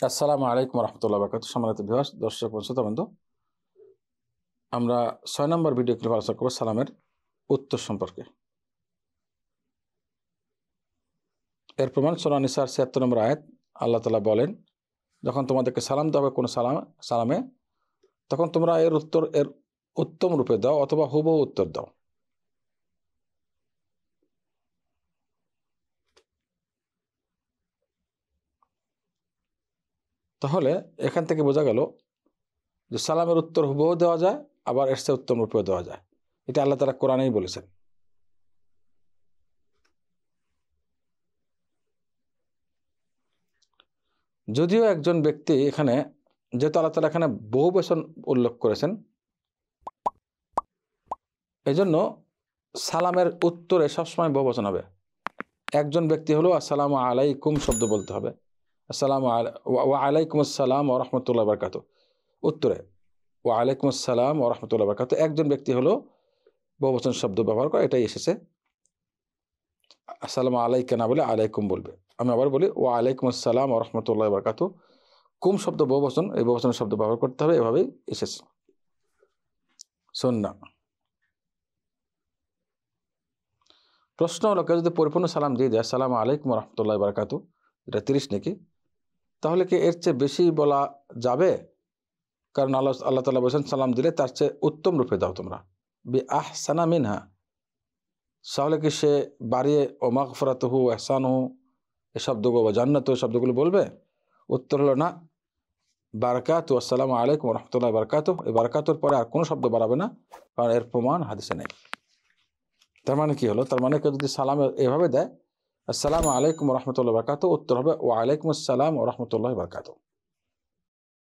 আসসালামু আলাইকুম রহমতুল্লাহ বরকাতুহু। সম্মানিত ভিউয়ার্স, দর্শক ও শ্রোতাবৃন্দ, আমরা ৬ নম্বর ভিডিও ক্লিপ আলোচনা করব সালামের উত্তর সম্পর্কে। এর প্রমাণ সূরা নিসার ৭৬ নম্বর আয়াত। আল্লাহ তাআলা বলেন, যখন তোমাদেরকে সালাম দেওয়া হবে কোনো সালামে, তখন তোমরা এর উত্তম রূপে দাও অথবা হুবহু উত্তর দাও। তাহলে এখান থেকে বোঝা গেল যে সালামের উত্তর হুবহু দেওয়া যায়, আবার এর চেয়ে উত্তম রূপেও দেওয়া যায়। এটা আল্লাহ তাআলা কোরআনেই বলেছেন। যদিও একজন ব্যক্তি এখানে, যেহেতু আল্লাহ তাআলা এখানে বহু বচন উল্লেখ করেছেন, এজন্য সালামের উত্তরে সবসময় বহুবচন হবে। একজন ব্যক্তি হলো আসসালামু আলাইকুম শব্দ বলতে হবে, আসসালামু ওয়া আলাইকুম আসসালাম ওয়া রাহমাতুল্লাহি ওয়া বারাকাতুহু। উত্তরে ওয়া আলাইকুম আসসালাম ওয়া রাহমাতুল্লাহি ওয়া বারাকাতুহু। একজন ব্যক্তি হলো বহুবচন শব্দ ব্যবহার করে, এটাই এসেছে। আসসালামু আলাইকা না বলে আলাইকুম বলবে। আমি আবার বলি ওয়া আলাইকুম আসসালাম ওয়া রাহমাতুল্লাহি ওয়া বারাকাতুহু। কুম শব্দ বহুবচন, এই বহুবচন শব্দ ব্যবহার করতে হবে, এভাবেই এসেছে সুন্নাহ। প্রশ্ন হলো, কেউ যদি পরিপূর্ণ সালাম দিয়ে দেয় আসসালামু আলাইকুম ওয়া রাহমাতুল্লাহি ওয়া বারাকাতুহু, এটা 30 নাকি, তাহলে কি এর চেয়ে বেশি বলা যাবে? কারণ আল্লাহ তাআলা বলেছেন সালাম দিলে তার চেয়ে উত্তম রূপে দাও তোমরা, বি আহসানা মিনহা। তাহলে কি সে বাড়িয়ে ও মাগফিরাতুহু ইহসানুহু এই শব্দগুলো বা জান্নাতুহু শব্দগুলো বলবে? উত্তর হলো না। বারাকাতুহু, আসসালামু আলাইকুম ওয়া রাহমাতুল্লাহি ওয়া বারাকাতুহু, এই বারাকাতুর পরে আর কোনো শব্দ বাড়াবে না, কারণ এর প্রমাণ হাদিসে নেই। তার মানে কি হলো? তার মানে কেউ যদি সালাম এভাবে দেয় আসসালামু আলাইকুম ওয়া রাহমাতুল্লাহি ওয়া বারাকাতুহু, উত্তর হবে ওয়া আলাইকুম আসসালাম ওয়া রাহমাতুল্লাহি ওয়া বারাকাতুহু।